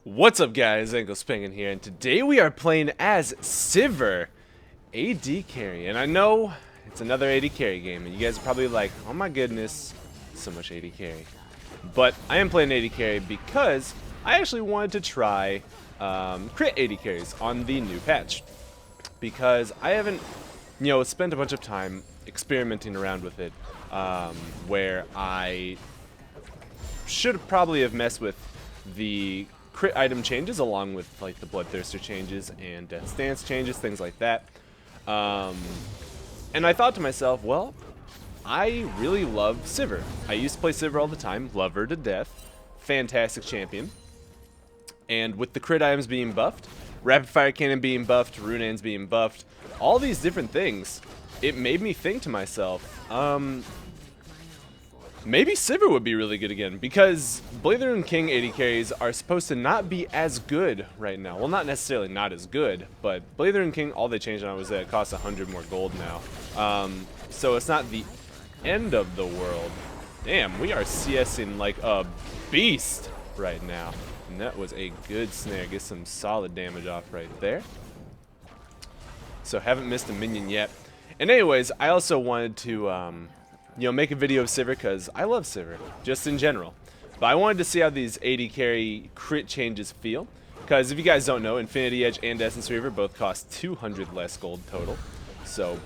What's up guys, Anklespankin here, and today we are playing as SIVIR AD carry. And I know it's another AD carry game, and you guys are probably like, oh my goodness, so much AD carry. But I am playing AD carry because I actually wanted to try crit AD carries on the new patch. Because I haven't, spent a bunch of time experimenting around with it, where I should probably have messed with the crit item changes along with like the bloodthirster changes and death stance changes, things like that. And I thought to myself, well, I really love SIVIR. I used to play SIVIR all the time, love her to death, fantastic champion. And with the crit items being buffed, rapid fire cannon being buffed, runaan's being buffed, all these different things, it made me think to myself, maybe SIVIR would be really good again, because Blazer and King AD carries are supposed to not be as good right now. Well, not necessarily not as good, but Blazer and King, all they changed on was that it costs 100 more gold now. So it's not the end of the world. Damn, we are CSing like a beast right now. And that was a good snare. Get some solid damage off right there. So haven't missed a minion yet. And anyways, I also wanted to make a video of SIVIR because I love SIVIR, just in general. But I wanted to see how these AD carry crit changes feel. Because if you guys don't know, Infinity Edge and Essence Reaver both cost 200 less gold total. So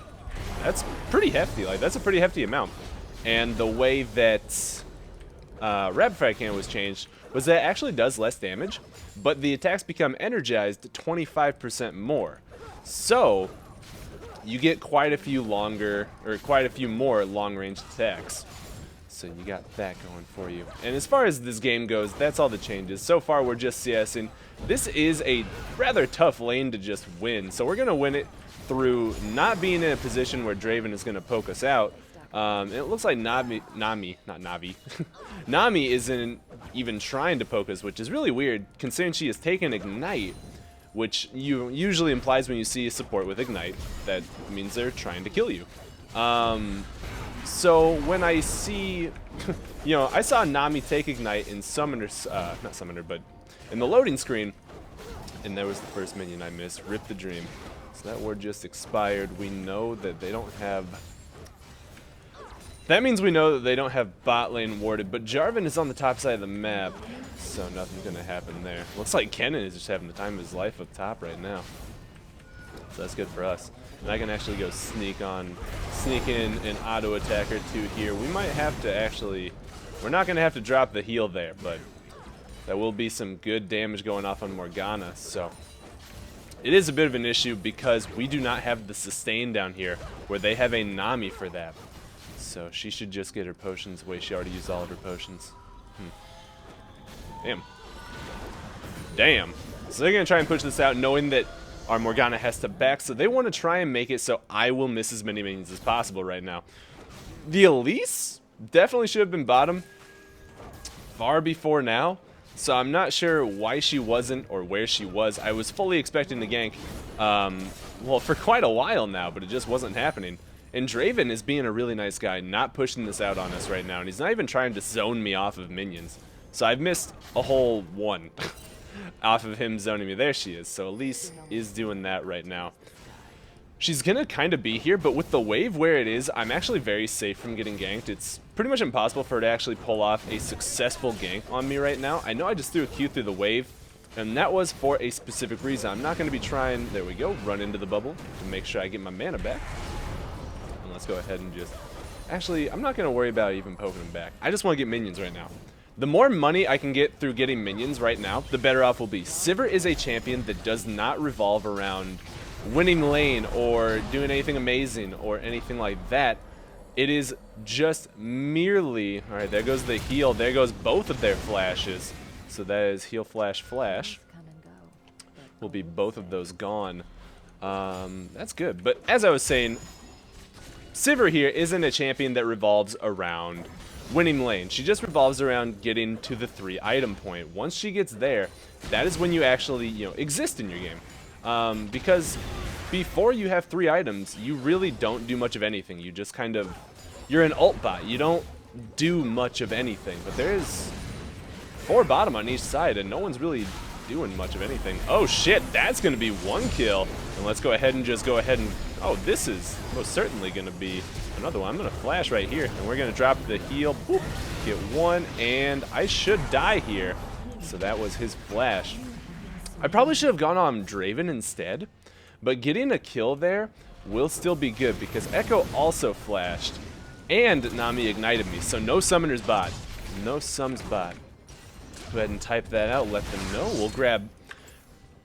that's pretty hefty. Like, that's a pretty hefty amount. And the way that Rapid Fire Cannon was changed was that it actually does less damage, but the attacks become energized 25% more. So you get quite a few more long-range attacks. So you got that going for you. And as far as this game goes, that's all the changes. So far, we're just CSing. This is a rather tough lane to just win. So we're going to win it through not being in a position where Draven is going to poke us out. And it looks like Nami isn't even trying to poke us, which is really weird, considering she has taken Ignite, which usually implies when you see a support with Ignite, that means they're trying to kill you. So when I see, I saw Nami take Ignite in Summoner's, not Summoner, but in the loading screen, and that was the first minion I missed, Rip the Dream. So that ward just expired. We know that they don't have... That means we know that they don't have bot lane warded, but Jarvan is on the top side of the map, so nothing's going to happen there. Looks like Kennen is just having the time of his life up top right now. So that's good for us. And I can actually go sneak in an auto attack or two here. We might have to actually, we're not going to have to drop the heal there, but that will be some good damage going off on Morgana. So it is a bit of an issue because we do not have the sustain down here where they have a Nami for that. So she should just get her potions. Wait, she already used all of her potions. Damn. So they're going to try and push this out knowing that our Morgana has to back. So they want to try and make it so I will miss as many minions as possible right now. The Elise definitely should have been bottom far before now. So I'm not sure why she wasn't or where she was. I was fully expecting to gank, well, for quite a while now, but it just wasn't happening. And Draven is being a really nice guy, not pushing this out on us right now. And he's not even trying to zone me off of minions. So I've missed a whole one off of him zoning me. There she is. So Elise is doing that right now. She's going to kind of be here, but with the wave where it is, I'm actually very safe from getting ganked. It's pretty much impossible for her to actually pull off a successful gank on me right now. I know I just threw a Q through the wave, and that was for a specific reason. I'm not going to be trying, there we go, run into the bubble to make sure I get my mana back. And let's go ahead and just... Actually, I'm not going to worry about even poking them back. I just want to get minions right now. The more money I can get through getting minions right now, the better off we'll be. SIVIR is a champion that does not revolve around winning lane or doing anything amazing or anything like that. It is just merely... Alright, there goes the heal. There goes both of their flashes. So that is heal, flash, flash. Will be both of those gone. That's good. But as I was saying, SIVIR here isn't a champion that revolves around winning lane. She just revolves around getting to the 3 item point. Once she gets there, that is when you actually, exist in your game. Because before you have 3 items, you really don't do much of anything. You just kind of, you're an ult bot. You don't do much of anything. But there is 4 bottom on each side, and no one's really doing much of anything. Oh shit, that's gonna be one kill. And let's go ahead and just go ahead and, oh, this is most certainly gonna be another one. I'm gonna flash right here, and we're gonna drop the heal. Boop, get one, and I should die here. So that was his flash. I probably should have gone on Draven instead, but getting a kill there will still be good because Echo also flashed, and Nami ignited me. So no summoner's bot, no sums bot. Go ahead and type that out, let them know. We'll grab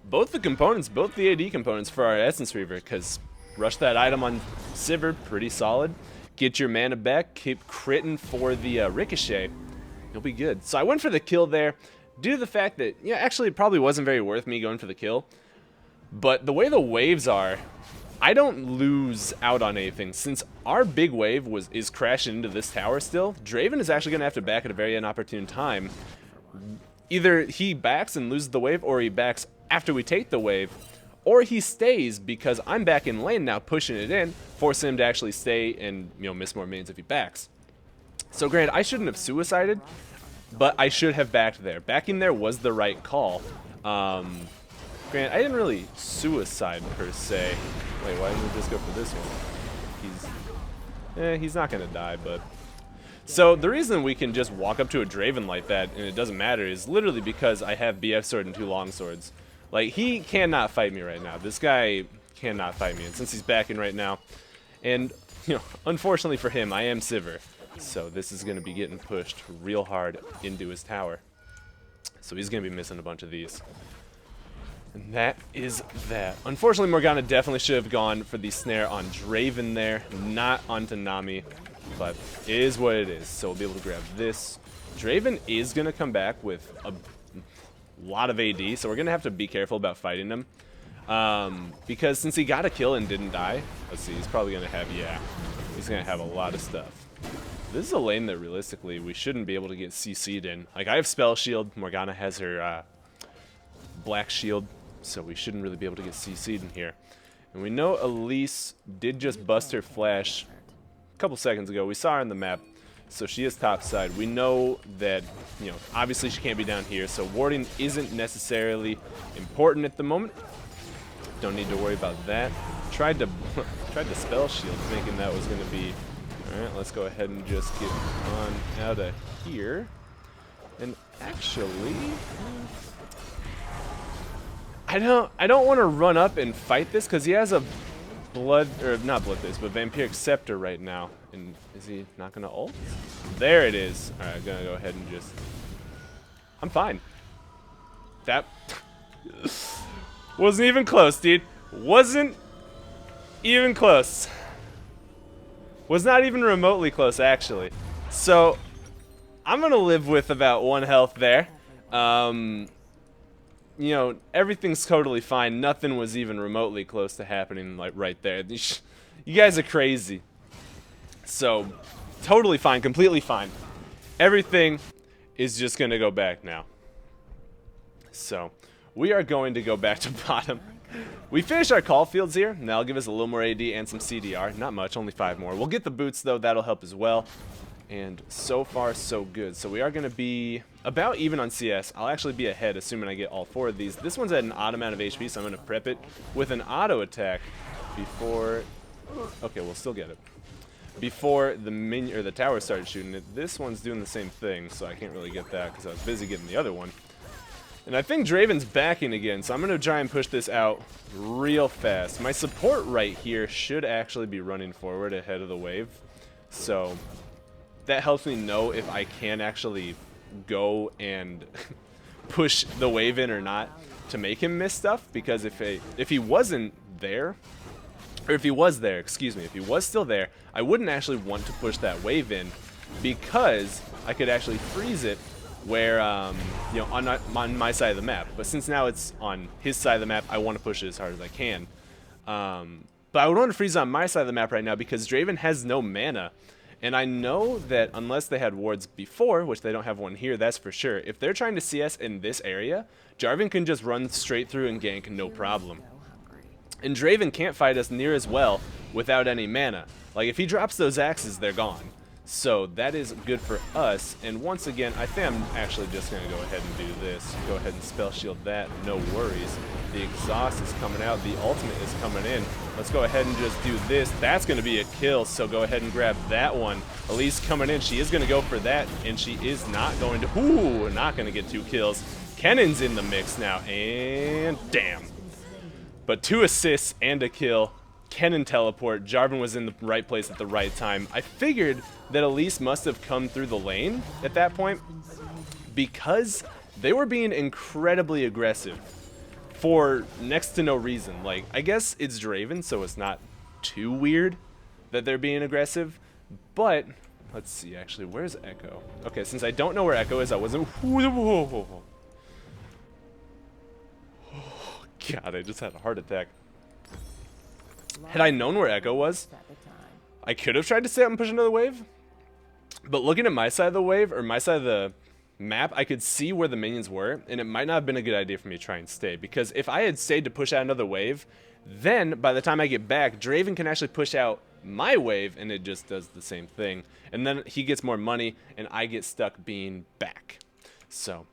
both the components, both the AD components for our Essence Reaver, because rush that item on SIVIR, pretty solid. Get your mana back, keep critting for the Ricochet. You'll be good. So I went for the kill there, due to the fact that, yeah, actually it probably wasn't very worth me going for the kill. But the way the waves are, I don't lose out on anything. Since our big wave is crashing into this tower still, Draven is actually going to have to back at a very inopportune time. Either he backs and loses the wave, or he backs after we take the wave, or he stays because I'm back in lane now pushing it in, forcing him to actually stay and, you know, miss more minions if he backs. So granted, I shouldn't have suicided, but I should have backed there. Backing there was the right call. Granted, I didn't really suicide per se. Wait, why didn't we just go for this one? He's not gonna die, but... So the reason we can just walk up to a Draven like that and it doesn't matter is literally because I have BF sword and 2 long swords. Like, he cannot fight me right now. This guy cannot fight me, and since he's backing right now, and, you know, unfortunately for him, I am SIVIR. So this is going to be getting pushed real hard into his tower. So he's going to be missing a bunch of these. And that is that. Unfortunately, Morgana definitely should have gone for the snare on Draven there, not onto Nami. But it is what it is. So we'll be able to grab this. Draven is going to come back with a lot of AD, so we're going to have to be careful about fighting him. Because since he got a kill and didn't die, let's see, he's probably going to have, yeah, he's going to have a lot of stuff. This is a lane that realistically we shouldn't be able to get CC'd in. Like, I have Spell Shield, Morgana has her Black Shield, so we shouldn't really be able to get CC'd in here. And we know Elise did just bust her flash a couple seconds ago. We saw her on the map, so she is top side. We know that, you know, obviously she can't be down here, so warding isn't necessarily important at the moment. Don't need to worry about that. Tried to Spell Shield, thinking that was going to be... Alright, let's go ahead and just get on out of here. And actually... I don't want to run up and fight this, because he has a not Bloodthirst, but Vampiric Scepter right now. And is he not going to ult? There it is. Alright, I'm going to go ahead and just... I'm fine. That... wasn't even close, dude. Wasn't even close. Was not even remotely close, actually. So, I'm going to live with about 1 health there. You know, everything's totally fine. Nothing was even remotely close to happening, like, right there. You guys are crazy. So, totally fine, completely fine. Everything is just going to go back now. So, we are going to go back to bottom. We finished our call fields here, and that'll give us a little more AD and some CDR. Not much, only 5 more. We'll get the boots, though. That'll help as well. And so far, so good. So we are going to be about even on CS. I'll actually be ahead, assuming I get all 4 of these. This one's at an odd amount of HP, so I'm going to prep it with an auto attack before... Okay, we'll still get it. Before the minion or the tower started shooting it. This one's doing the same thing, so I can't really get that because I was busy getting the other one. And I think Draven's backing again, so I'm going to try and push this out real fast. My support right here should actually be running forward ahead of the wave. So that helps me know if I can actually go and push the wave in or not to make him miss stuff. Because if he wasn't there, or if he was there, excuse me, if he was still there, I wouldn't actually want to push that wave in because I could actually freeze it where, you know, on my side of the map. But since now it's on his side of the map, I want to push it as hard as I can. But I would want to freeze on my side of the map right now because Draven has no mana. And I know that unless they had wards before, which they don't have one here, that's for sure. If they're trying to CS in this area, Jarvan can just run straight through and gank no problem. And Draven can't fight us near as well without any mana. Like, if he drops those axes, they're gone. So that is good for us. And once again, I think I'm actually just going to go ahead and do this. Go ahead and spell shield that. No worries. The exhaust is coming out. The ultimate is coming in. Let's go ahead and just do this. That's going to be a kill. So go ahead and grab that one. Elise coming in. She is going to go for that. And she is not going to... Ooh, not going to get 2 kills. Kennan's in the mix now. And damn. But 2 assists and a kill. Kennen teleport. Jarvan was in the right place at the right time. I figured that Elise must have come through the lane at that point because they were being incredibly aggressive for next to no reason. Like, I guess it's Draven, so it's not too weird that they're being aggressive. But, let's see, actually, where's Echo? Okay, since I don't know where Echo is, I wasn't... Oh, God, I just had a heart attack. Had I known where Echo was, I could have tried to stay up and push another wave. But looking at my side of the wave, or my side of the map, I could see where the minions were, and it might not have been a good idea for me to try and stay. Because if I had stayed to push out another wave, then by the time I get back, Draven can actually push out my wave, and it just does the same thing. And then he gets more money, and I get stuck being back. So,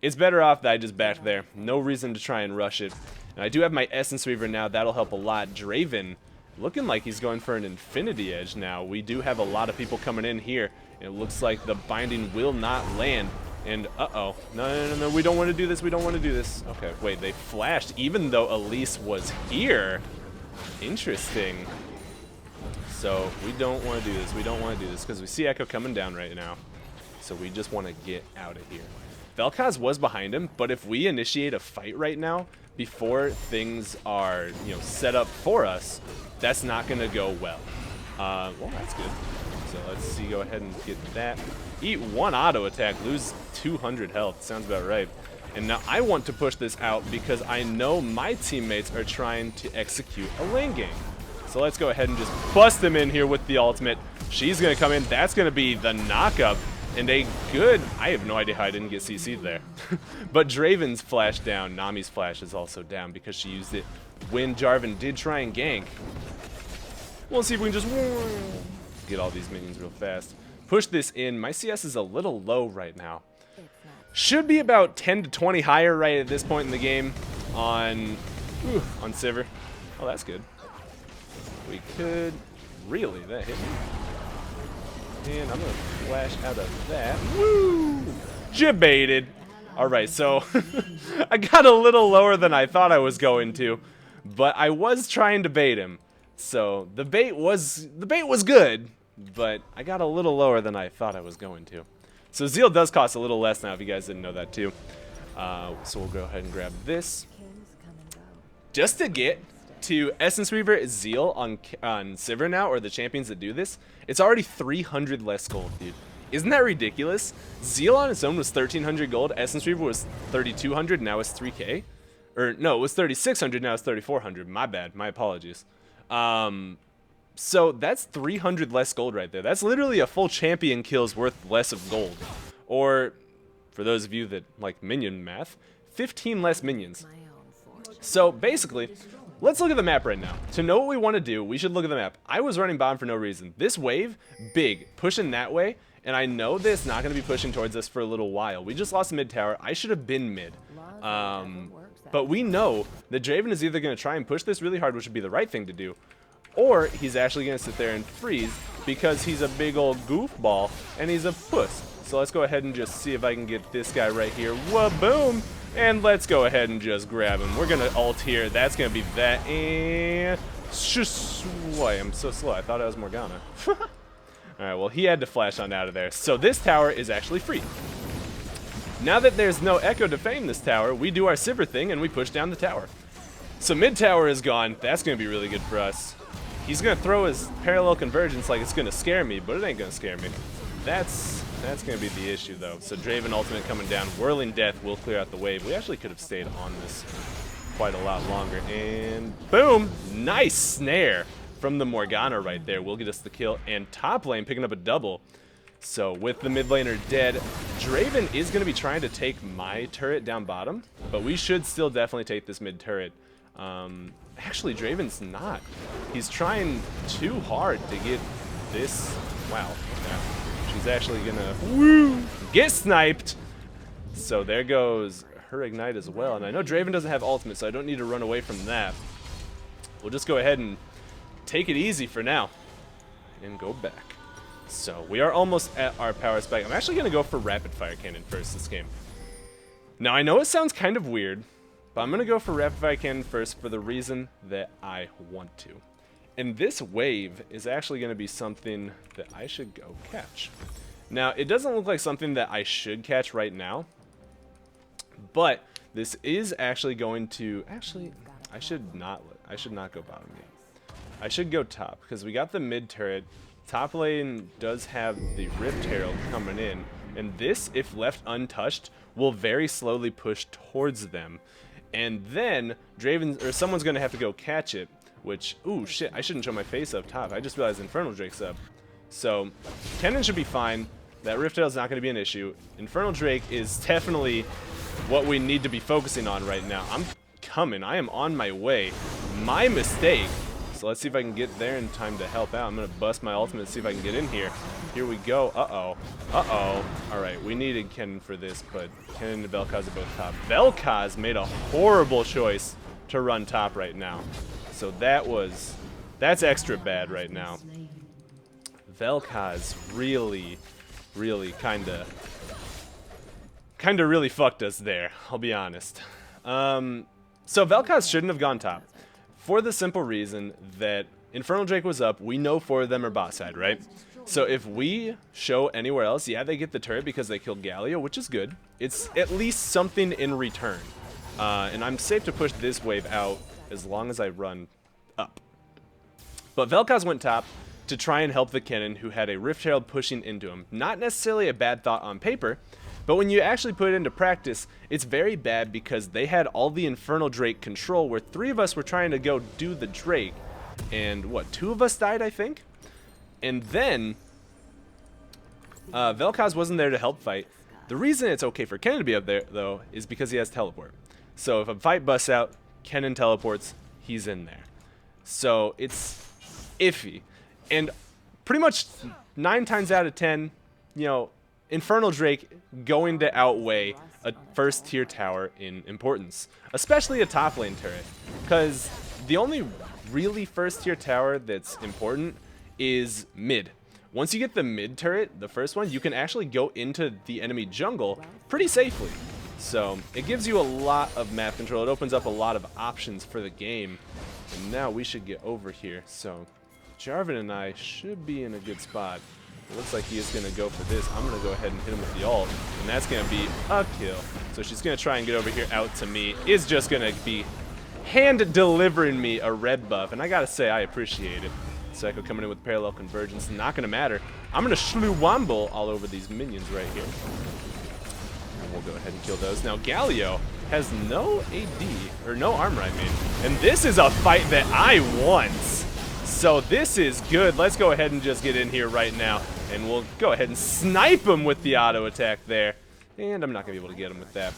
it's better off that I just backed there. No reason to try and rush it. And I do have my Essence Weaver now. That'll help a lot. Draven looking like he's going for an Infinity Edge now. We do have a lot of people coming in here. It looks like the binding will not land. And, uh-oh. No, we don't want to do this. We don't want to do this. Okay, wait, they flashed even though Elise was here. Interesting. So, we don't want to do this. We don't want to do this because we see Echo coming down right now. So, we just want to get out of here. Vel'Koz was behind him, but if we initiate a fight right now, before things are, set up for us, that's not going to go well. Well, that's good. So let's see, go ahead and get that. Eat 1 auto attack, lose 200 health. Sounds about right. And now I want to push this out because I know my teammates are trying to execute a lane game. So let's go ahead and just bust them in here with the ultimate. She's going to come in. That's going to be the knockup. And a good... I have no idea how I didn't get CC'd there. But Draven's flash down. Nami's flash is also down because she used it when Jarvan did try and gank. We'll see if we can just get all these minions real fast. Push this in. My CS is a little low right now. Should be about 10 to 20 higher right at this point in the game on SIVIR. Oh, that's good. We could... Really? That hit me? And I'm going to flash out of that. Woo! Jebaited. Alright, so I got a little lower than I thought I was going to, but I was trying to bait him. So the bait was good, but I got a little lower than I thought I was going to. So Zeal does cost a little less now, if you guys didn't know that too. So we'll go ahead and grab this. Just to get to Essence Weaver Zeal on SIVIR now, or the champions that do this, it's already 300 less gold, dude. Isn't that ridiculous? Zeal on its own was 1,300 gold. Essence Weaver was 3,200. Now it's 3K. Or no, it was 3,600. Now it's 3,400. My bad. My apologies. So that's 300 less gold right there. That's literally a full champion kill's worth less of gold. Or, for those of you that like minion math, 15 less minions. So basically, let's look at the map right now. To know what we want to do, we should look at the map. I was running bomb for no reason. This wave, big, pushing that way, and I know that it's not going to be pushing towards us for a little while. We just lost the mid tower. I should have been mid. But we know that Draven is either going to try and push this really hard, which would be the right thing to do, or he's actually going to sit there and freeze because he's a big old goofball and he's a puss. So let's go ahead and just see if I can get this guy right here. Wha-boom! And let's go ahead and just grab him. We're going to ult here. That's going to be that. And... Boy, I'm so slow. I thought I was Morgana. Alright, well, he had to flash on out of there. So this tower is actually free. Now that there's no Echo to fame this tower, we do our SIVIR thing and we push down the tower. So mid tower is gone. That's going to be really good for us. He's going to throw his parallel convergence like it's going to scare me, but it ain't going to scare me. That's going to be the issue, though. So Draven ultimate coming down. Whirling Death will clear out the wave. We actually could have stayed on this quite a lot longer. And boom! Nice snare from the Morgana right there. Will get us the kill. And top lane picking up a double. So with the mid laner dead, Draven is going to be trying to take my turret down bottom. But we should still definitely take this mid turret. Actually, Draven's not. He's trying too hard to get this. Wow. Yeah. she's actually gonna get sniped. So there goes her ignite as well. And I know Draven doesn't have ultimate, so I don't need to run away from that. We'll just go ahead and take it easy for now and go back. So we are almost at our power spike. I'm actually going to go for rapid fire cannon first this game. Now I know it sounds kind of weird, but I'm going to go for rapid fire cannon first for the reason that I want to. And this wave is actually going to be something that I should go catch. Now it doesn't look like something that I should catch right now, but this is actually going to, I should not go bottom yet. I should go top because we got the mid turret. Top lane does have the Rift Herald coming in, and this, if left untouched, will very slowly push towards them. And then Draven or someone's gonna have to go catch it, which, ooh shit, I shouldn't show my face up top. I just realized Infernal Drake's up. So Kennen should be fine. That Rift Herald's not gonna be an issue. Infernal Drake is definitely what we need to be focusing on right now. I'm coming. I am on my way. My mistake. So let's see if I can get there in time to help out. I'm going to bust my ultimate and see if I can get in here. Here we go. Uh-oh. Uh-oh. All right, we needed Kennen for this, but Kennen and Vel'Koz are both top. Vel'Koz made a horrible choice to run top right now. So that's extra bad right now. Vel'Koz really kind of really fucked us there, I'll be honest. So Vel'Koz shouldn't have gone top. For the simple reason that Infernal Drake was up, we know 4 of them are bot side, right? So if we show anywhere else, yeah, they get the turret because they killed Galio, which is good. It's at least something in return. And I'm safe to push this wave out as long as I run up. But Vel'Koz went top to try and help the Kennen who had a Rift Herald pushing into him. Not necessarily a bad thought on paper, but when you actually put it into practice, it's very bad because they had all the Infernal Drake control where 3 of us were trying to go do the Drake. And what, 2 of us died, I think? And then Vel'Koz wasn't there to help fight. The reason it's okay for Kennen to be up there, though, is because he has teleport. So if a fight busts out, Kennen teleports, he's in there. So it's iffy. And pretty much 9 times out of 10, you know, Infernal Drake going to outweigh a first tier tower in importance, especially a top lane turret, because the only really first tier tower that's important is mid. Once you get the mid turret, the first one, you can actually go into the enemy jungle pretty safely. So it gives you a lot of map control. It opens up a lot of options for the game. And now we should get over here. So Jarvan and I should be in a good spot. It looks like he is going to go for this. I'm going to go ahead and hit him with the ult, and that's going to be a kill. So she's going to try and get over here out to me. Is just going to be hand-delivering me a red buff, and I got to say, I appreciate it. Psycho coming in with parallel convergence. Not going to matter. I'm going to Shluwamble all over these minions right here. And we'll go ahead and kill those. Now, Galio has no AD, or no armor, I mean. And this is a fight that I want. So this is good. Let's go ahead and just get in here right now. And we'll go ahead and snipe him with the auto attack there. And I'm not going to be able to get him with that.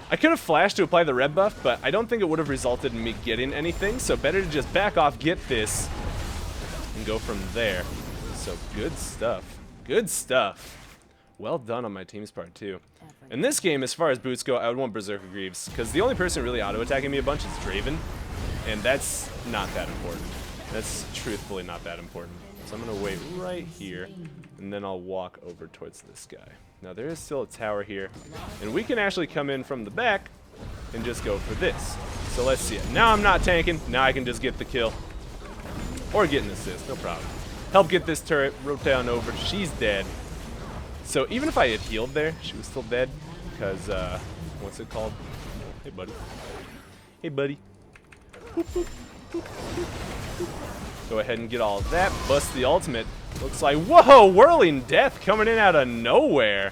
I could have flashed to apply the red buff, but I don't think it would have resulted in me getting anything. So better to just back off, get this, and go from there. So good stuff. Good stuff. Well done on my team's part, too. In this game, as far as boots go, I would want Berserker Greaves, because the only person really auto-attacking me a bunch is Draven, and that's not that important. That's truthfully not that important. So I'm going to wait right here, and then I'll walk over towards this guy. Now, there is still a tower here, and we can actually come in from the back and just go for this. So let's see it. Now I'm not tanking. Now I can just get the kill. Or get an assist, no problem. Help get this turret, rotate on over. She's dead. So even if I had healed there, she was still dead. Because, what's it called? Hey, buddy. Hey, buddy. Boop, boop, boop, boop, boop. Go ahead and get all of that. Bust the ultimate. Looks like, whoa, Whirling Death coming in out of nowhere.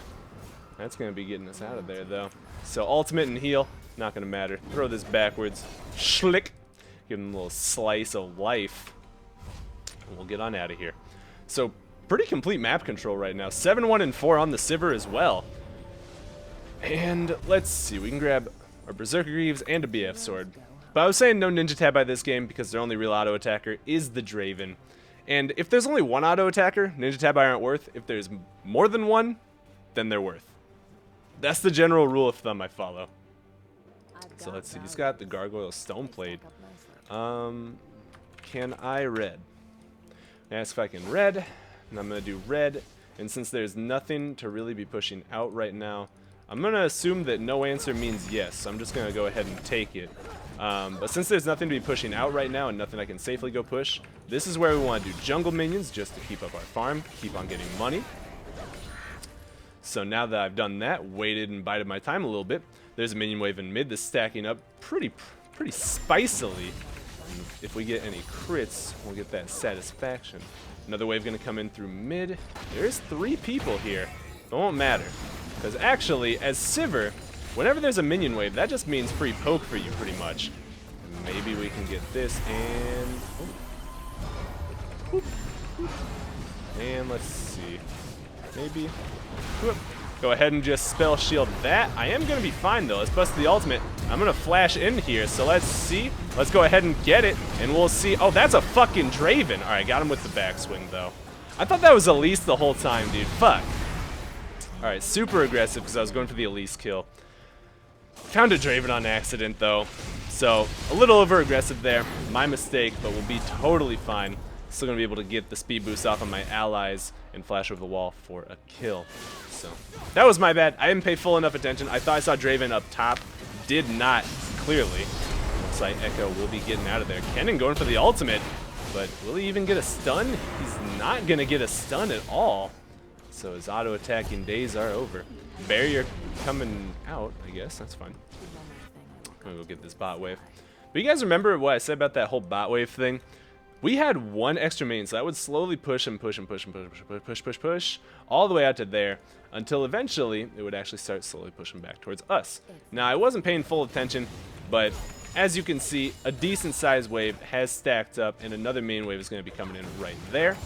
That's going to be getting us out of there, though. So ultimate and heal, not going to matter. Throw this backwards. Schlick. Give him a little slice of life. And we'll get on out of here. So pretty complete map control right now. 7-1 and 4 on the SIVIR as well. And let's see. We can grab our Berserker Greaves and a BF Sword. But I was saying no Ninja Tab by this game because their only real auto attacker is the Draven. And if there's only one auto attacker, Ninja Tab aren't worth. If there's more than one, then they're worth. That's the general rule of thumb I follow. So let's see. He's got the Gargoyle Stoneplate. Can I red? Ask if I can red. And I'm going to do red. And since there's nothing to really be pushing out right now, I'm going to assume that no answer means yes. So I'm just going to go ahead and take it. But since there's nothing to be pushing out right now and nothing I can safely go push, this is where we want to do jungle minions just to keep up our farm, keep on getting money. So now that I've done that, waited and bided my time a little bit, there's a minion wave in mid that's stacking up pretty spicily. And if we get any crits, we'll get that satisfaction. Another wave going to come in through mid. There's 3 people here. It won't matter. Because actually, as SIVIR, whenever there's a minion wave, that just means free poke for you pretty much. Maybe we can get this and... And let's see. Maybe... Go ahead and just spell shield that. I am going to be fine though. Let's bust the ultimate. I'm going to flash in here. So let's see. Let's go ahead and get it. And we'll see. Oh, that's a fucking Draven. Alright, got him with the backswing though. I thought that was Elise the whole time, dude. Fuck. Alright, super aggressive because I was going for the Elise kill. Found a Draven on accident though. So, a little over aggressive there. My mistake, but we'll be totally fine. Still going to be able to get the speed boost off on my allies and flash over the wall for a kill. So, that was my bad. I didn't pay full enough attention. I thought I saw Draven up top. Did not, clearly. Looks like Echo will be getting out of there. Kennen going for the ultimate, but will he even get a stun? He's not going to get a stun at all. So his auto-attacking days are over. Barrier coming out, I guess. That's fine. I'm going to go get this bot wave. But you guys remember what I said about that whole bot wave thing? We had one extra main, so I would slowly push and push and push and push all the way out to there until eventually it would actually start slowly pushing back towards us. Now, I wasn't paying full attention, but as you can see, a decent sized wave has stacked up and another main wave is going to be coming in right there.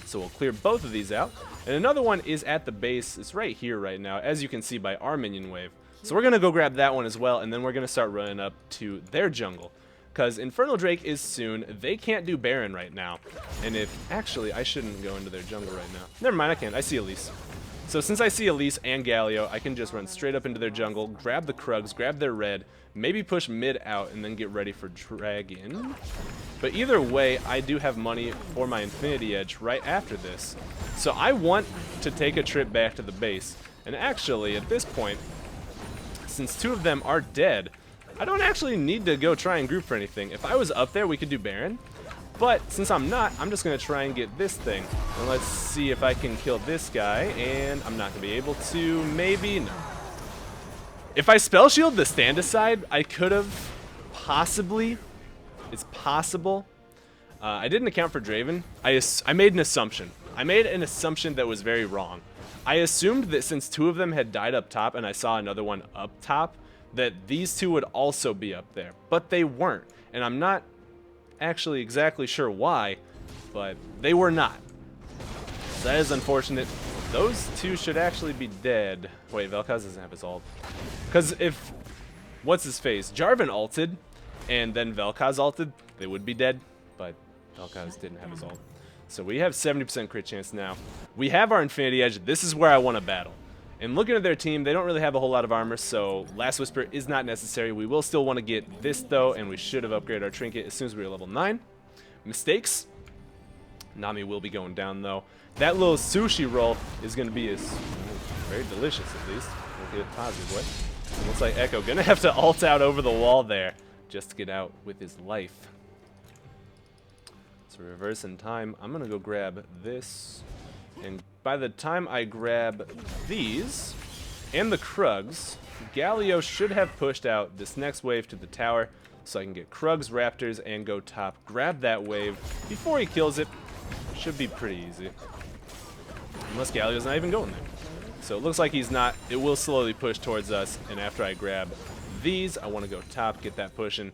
So we'll clear both of these out. And another one is at the base. It's right here right now, as you can see by our minion wave. So we're going to go grab that one as well, and then we're going to start running up to their jungle. Because Infernal Drake is soon. They can't do Baron right now. And if... Actually, I shouldn't go into their jungle right now. Never mind, I can't. I see Elise. So since I see Elise and Galio, I can just run straight up into their jungle, grab the Krugs, grab their red, maybe push mid out, and then get ready for Dragon. But either way, I do have money for my Infinity Edge right after this. So I want to take a trip back to the base. And actually, at this point, since 2 of them are dead, I don't actually need to go try and group for anything. If I was up there, we could do Baron. But since I'm not, I'm just going to try and get this thing. And let's see if I can kill this guy. And I'm not going to be able to. Maybe. No. If I spell shield the stand aside, I could have possibly. It's possible. I didn't account for Draven. I made an assumption. I made an assumption that was very wrong. I assumed that since 2 of them had died up top and I saw another one up top, that these 2 would also be up there. But they weren't. And I'm not actually exactly sure why, but they were not. So that is unfortunate. Those 2 should actually be dead. Wait, Vel'Koz doesn't have his ult. Because if... What's his face? Jarvan ulted, and then Vel'Koz ulted, they would be dead. But Vel'Koz didn't have his ult. So we have 70% crit chance now. We have our Infinity Edge. This is where I want to battle. And looking at their team, they don't really have a whole lot of armor, so Last Whisper is not necessary. We will still want to get this, though, and we should have upgraded our trinket as soon as we were level 9. Mistakes. Nami will be going down, though. That little sushi roll is going to be very delicious, at least. We'll get it positive way. It looks like Echo going to have to ult out over the wall there just to get out with his life. So reverse in time. I'm going to go grab this. And by the time I grab these and the Krugs, Galio should have pushed out this next wave to the tower so I can get Krugs, Raptors, and go top. Grab that wave before he kills it. Should be pretty easy. Unless Galio's not even going there. So it looks like he's not. It will slowly push towards us, and after I grab these, I want to go top, get that pushing,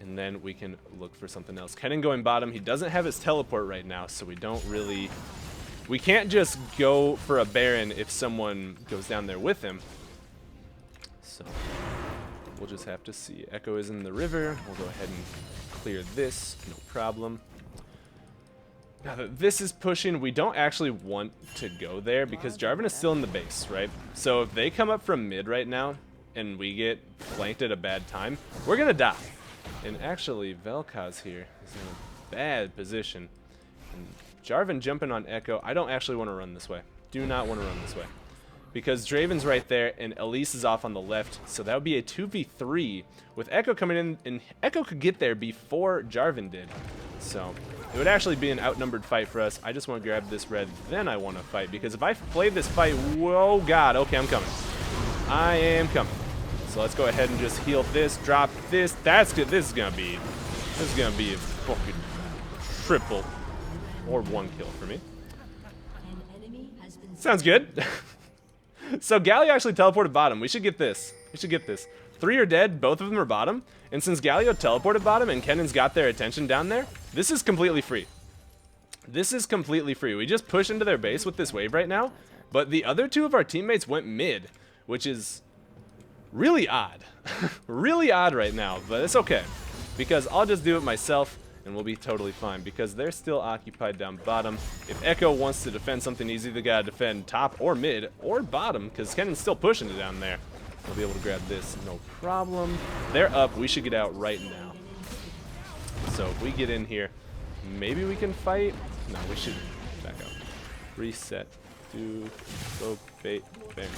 and then we can look for something else. Kennen going bottom. He doesn't have his teleport right now, so we don't really... We can't just go for a Baron if someone goes down there with him. So we'll just have to see. Echo is in the river. We'll go ahead and clear this. No problem. Now that this is pushing, we don't actually want to go there because Jarvan is still in the base, right? So if they come up from mid right now and we get flanked at a bad time, we're going to die. And actually, Vel'Koz here is in a bad position. And Jarvan jumping on Echo, I don't actually want to run this way. Do not want to run this way. Because Draven's right there and Elise is off on the left, so that would be a 2v3 with Echo coming in, and Echo could get there before Jarvan did. So it would actually be an outnumbered fight for us. I just want to grab this red, then I want to fight, because if I play this fight, whoa, God, okay, I'm coming. I am coming. So let's go ahead and just heal this, drop this. That's good. This is gonna be a fucking triple or 1 kill for me. Sounds good. So Galio actually teleported bottom. We should get this. We should get this. 3 are dead. Both of them are bottom. And since Galio teleported bottom and Kennen's got their attention down there, this is completely free. This is completely free. We just push into their base with this wave right now. But the other 2 of our teammates went mid, which is really odd. Really odd right now. But it's okay. Because I'll just do it myself. And we'll be totally fine, because they're still occupied down bottom. If Echo wants to defend something easy, they gotta defend top or mid or bottom, because Kennen's still pushing it down there. We'll be able to grab this, no problem. They're up, we should get out right now. So if we get in here, maybe we can fight. No, we should back out. Reset, do, go, bait, bang.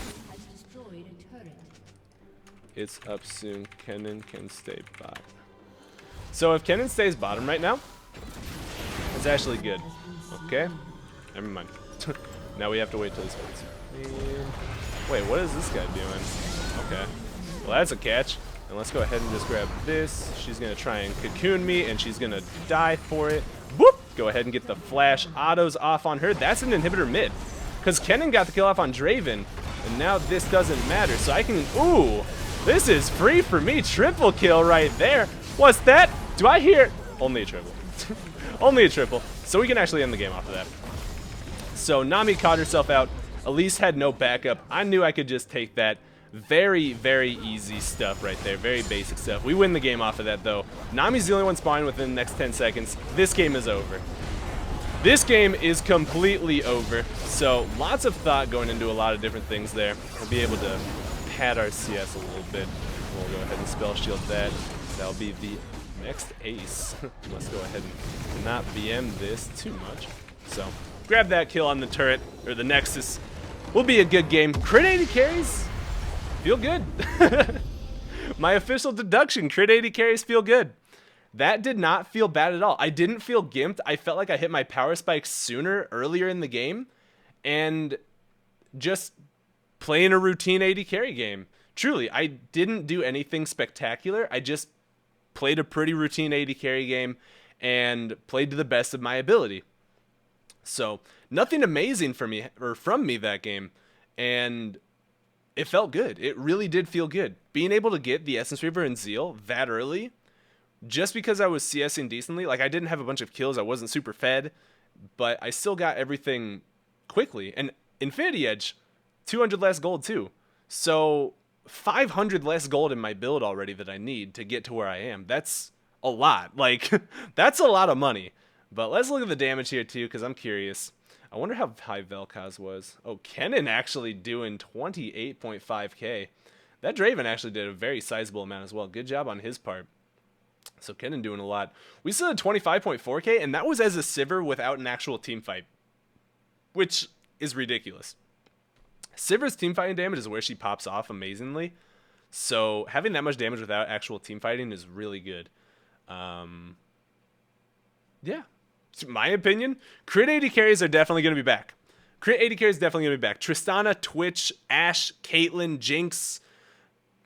It's up soon, Kennen can stay bot. So if Kennen stays bottom right now, it's actually good. Okay? Never mind. Now we have to wait till he spawns. Wait, what is this guy doing? Okay. Well, that's a catch. And let's go ahead and just grab this. She's going to try and cocoon me, and she's going to die for it. Whoop! Go ahead and get the flash autos off on her. That's an inhibitor mid. Because Kennen got the kill off on Draven, and now this doesn't matter. So I can... Ooh! This is free for me. Triple kill right there. What's that? Do I hear? Only a triple. Only a triple. So we can actually end the game off of that. So Nami caught herself out. Elise had no backup. I knew I could just take that. Very, very easy stuff right there. Very basic stuff. We win the game off of that, though. Nami's the only one spawning within the next 10 seconds. This game is over. This game is completely over. So lots of thought going into a lot of different things there. We'll be able to pad our CS a little bit. We'll go ahead and spell shield that. That'll be the next ace. Let's go ahead and not BM this too much. So grab that kill on the turret, or the Nexus. Will be a good game. Crit 80 carries feel good. My official deduction, crit 80 carries feel good. That did not feel bad at all. I didn't feel gimped. I felt like I hit my power spike sooner earlier in the game, and just playing a routine 80 carry game. Truly, I didn't do anything spectacular. I just played a pretty routine 80 carry game and played to the best of my ability. So nothing amazing for me or from me that game, and it felt good. It really did feel good. Being able to get the Essence Reaver and Zeal that early, just because I was CSing decently, like I didn't have a bunch of kills, I wasn't super fed, but I still got everything quickly. And Infinity Edge, 200 less gold too. So 500 less gold in my build already that I need to get to where I am. That's a lot. Like, that's a lot of money. But let's look at the damage here too, because I'm curious. I wonder how high Vel'Koz was. Oh, Kennen actually doing 28.5k. That Draven actually did a very sizable amount as well. Good job on his part. So Kennen doing a lot. We still had 25.4k, and that was as a SIVIR without an actual team fight, which is ridiculous. SIVIR's team fighting damage is where she pops off amazingly. So having that much damage without actual team fighting is really good. Yeah. My opinion, crit 80 carries are definitely going to be back. Crit 80 carries definitely going to be back. Tristana, Twitch, Ashe, Caitlyn, Jinx,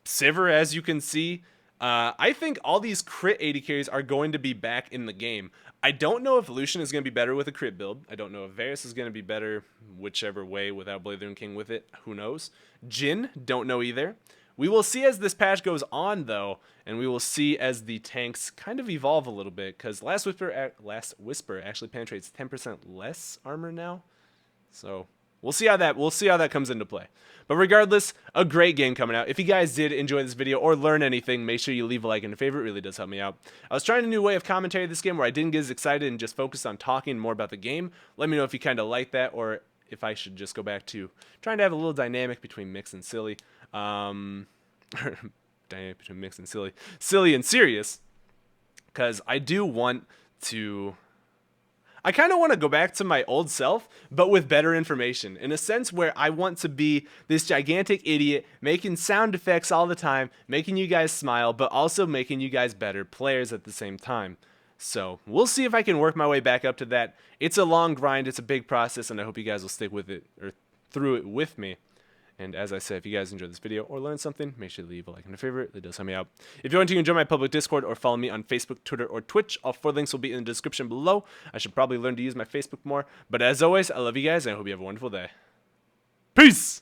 SIVIR, as you can see. I think all these crit 80 carries are going to be back in the game. I don't know if Lucian is going to be better with a crit build. I don't know if Varus is going to be better whichever way without Blathering King with it. Who knows? Jhin, don't know either. We will see as this patch goes on, though, and we will see as the tanks kind of evolve a little bit, because Last Whisper actually penetrates 10% less armor now. So We'll see how that comes into play. But regardless, a great game coming out. If you guys did enjoy this video or learn anything, make sure you leave a like and a favorite. It really does help me out. I was trying a new way of commentary this game where I didn't get as excited and just focused on talking more about the game. Let me know if you kind of like that, or if I should just go back to trying to have a little dynamic between mix and silly. Dynamic between mix and silly. Silly and serious. Because I do want to... I kind of want to go back to my old self, but with better information, in a sense where I want to be this gigantic idiot, making sound effects all the time, making you guys smile, but also making you guys better players at the same time. So we'll see if I can work my way back up to that. It's a long grind, it's a big process, and I hope you guys will stick with it, or through it with me. And as I said, if you guys enjoyed this video or learned something, make sure to leave a like and a favorite. It does help me out. If you want to join my public Discord or follow me on Facebook, Twitter, or Twitch, all 4 links will be in the description below. I should probably learn to use my Facebook more. But as always, I love you guys, and I hope you have a wonderful day. Peace!